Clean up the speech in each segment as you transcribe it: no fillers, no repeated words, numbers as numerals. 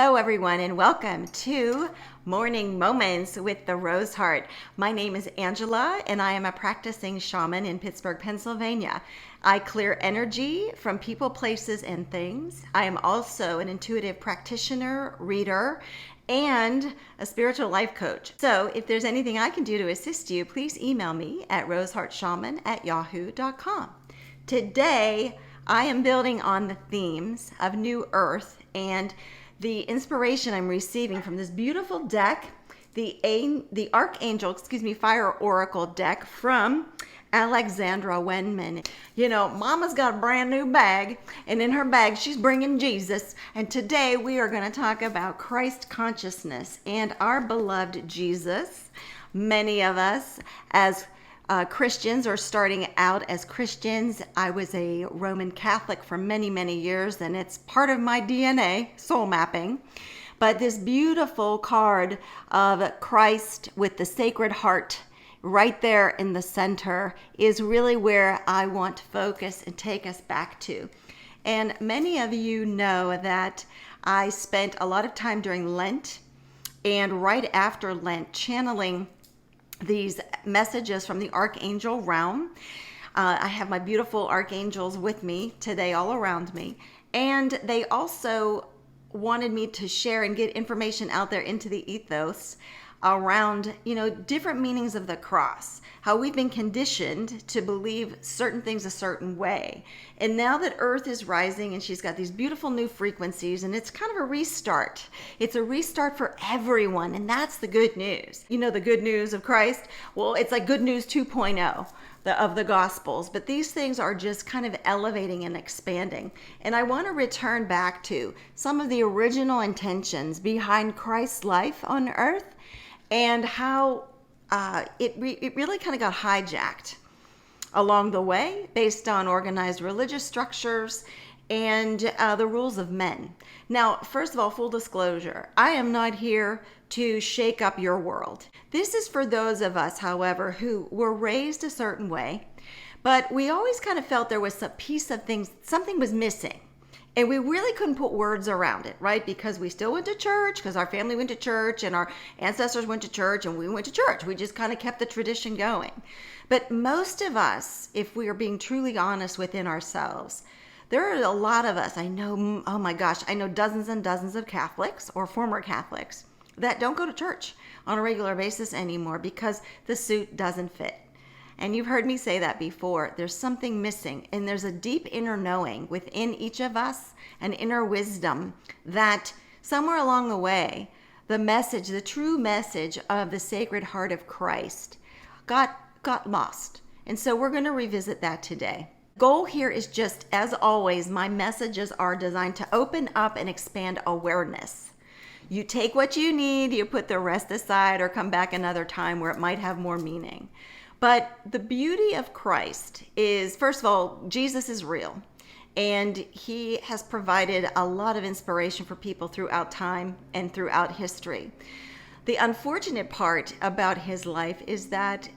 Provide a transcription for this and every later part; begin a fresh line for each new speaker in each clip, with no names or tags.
Hello, everyone, and welcome to Morning Moments with the Rose Heart. My name is Angela, and I am a practicing shaman in Pittsburgh, Pennsylvania. I clear energy from people, places, and things. I am also an intuitive practitioner, reader, and a spiritual life coach. So if there's anything I can do to assist you, please email me at roseheartshaman@yahoo.com. Today, I am building on the themes of New Earth and the inspiration I'm receiving from this beautiful deck, the Archangel, Fire Oracle deck from Alexandra Wenman. You know, Mama's got a brand new bag, and in her bag, she's bringing Jesus. And today we are going to talk about Christ consciousness and our beloved Jesus. Many of us, as Christians or starting out as Christians. I was a Roman Catholic for many, many years, and it's part of my DNA, soul mapping. But this beautiful card of Christ with the Sacred Heart right there in the center is really where I want to focus and take us back to. And many of you know that I spent a lot of time during Lent and right after Lent channeling these messages from the Archangel realm. I have my beautiful archangels with me today, all around me. And they also wanted me to share and get information out there into the ethos around, different meanings of the cross, how we've been conditioned to believe certain things a certain way. And now that Earth is rising and she's got these beautiful new frequencies, and it's kind of a restart. It's a restart for everyone, and that's the good news. You know, the good news of Christ? Well, it's like good news 2.0 of the Gospels, but these things are just kind of elevating and expanding. And I want to return back to some of the original intentions behind Christ's life on Earth and how it really kind of got hijacked along the way based on organized religious structures and the rules of men. Now, first of all, full disclosure, I am not here to shake up your world. This is for those of us, however, who were raised a certain way, but we always kind of felt there was a piece of things, something was missing. And we really couldn't put words around it, right? Because we still went to church, because our family went to church and our ancestors went to church and we went to church. We just kind of kept the tradition going. But most of us, if we are being truly honest within ourselves, there are a lot of us, I know, oh my gosh, I know dozens and dozens of Catholics or former Catholics that don't go to church on a regular basis anymore because the suit doesn't fit. And you've heard me say that before. There's something missing, and there's a deep inner knowing within each of us, an inner wisdom that somewhere along the way, the message, the true message of the Sacred Heart of Christ got lost. And so we're going to revisit that today. Goal here is just, as always, my messages are designed to open up and expand awareness. You take what you need, you put the rest aside, or come back another time where it might have more meaning. But the beauty of Christ is, first of all, Jesus is real. And he has provided a lot of inspiration for people throughout time and throughout history. The unfortunate part about his life is that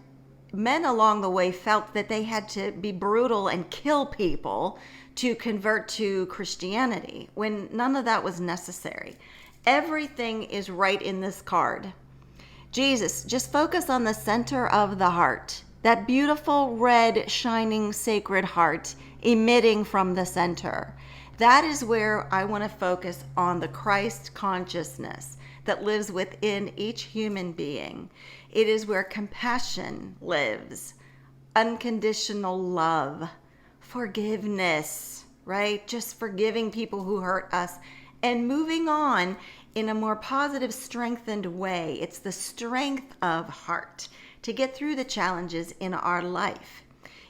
men along the way felt that they had to be brutal and kill people to convert to Christianity, when none of that was necessary. Everything is right in this card. Jesus, just focus on the center of the heart, that beautiful red shining sacred heart emitting from the center. That is where I want to focus on the Christ consciousness that lives within each human being. It is where compassion lives, unconditional love, forgiveness, right? Just forgiving people who hurt us and moving on in a more positive, strengthened way. It's the strength of heart to get through the challenges in our life.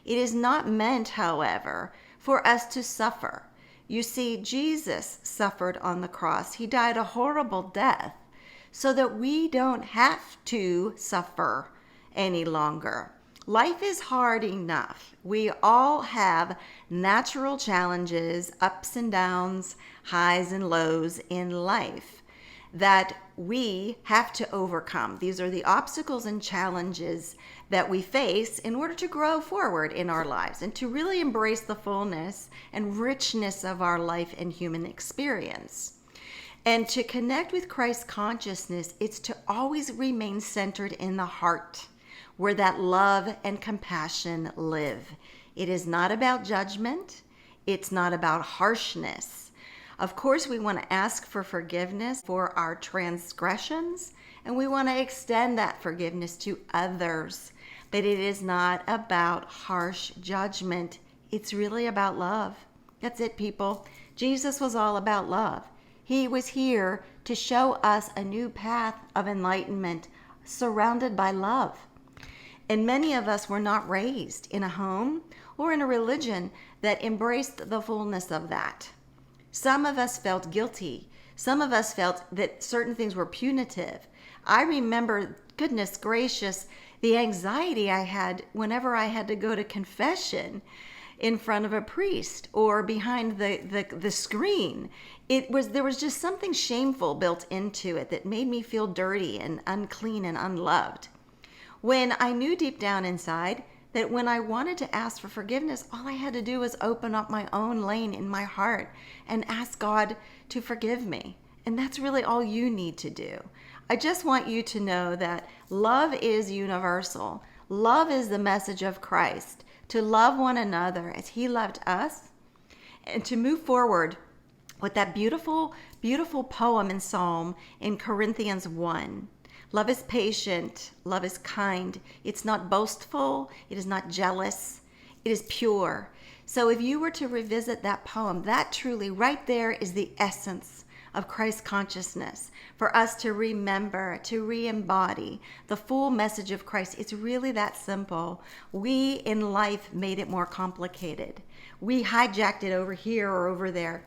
It is not meant, however, for us to suffer. You see, Jesus suffered on the cross. He died a horrible death so that we don't have to suffer any longer. Life is hard enough. We all have natural challenges, ups and downs, highs and lows in life that we have to overcome. These are the obstacles and challenges that we face in order to grow forward in our lives and to really embrace the fullness and richness of our life and human experience. And to connect with Christ consciousness, it's to always remain centered in the heart, where that love and compassion live. It is not about judgment. It's not about harshness. Of course, we want to ask for forgiveness for our transgressions, and we want to extend that forgiveness to others. But it is not about harsh judgment. It's really about love. That's it, people. Jesus was all about love. He was here to show us a new path of enlightenment surrounded by love. And many of us were not raised in a home or in a religion that embraced the fullness of that. Some of us felt guilty. Some of us felt that certain things were punitive. I remember, goodness gracious, the anxiety I had whenever I had to go to confession in front of a priest or behind the screen. There was just something shameful built into it that made me feel dirty and unclean and unloved. When I knew deep down inside that when I wanted to ask for forgiveness, all I had to do was open up my own lane in my heart and ask God to forgive me. And that's really all you need to do. I just want you to know that love is universal. Love is the message of Christ, to love one another as he loved us, and to move forward with that beautiful, beautiful poem in Psalm in Corinthians 1. Love is patient. Love is kind. It's not boastful. It is not jealous. It is pure. So if you were to revisit that poem, that truly right there is the essence of Christ consciousness, for us to remember, to re-embody the full message of Christ. It's really that simple. We in life made it more complicated. We hijacked it over here or over there.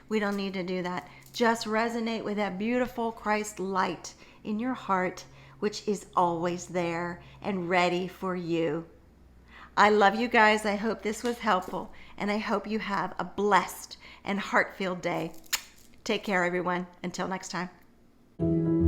We don't need to do that. Just resonate with that beautiful Christ light in your heart, which is always there and ready for you. I love you guys. I hope this was helpful, and I hope you have a blessed and heart-filled day. Take care, everyone. Until next time.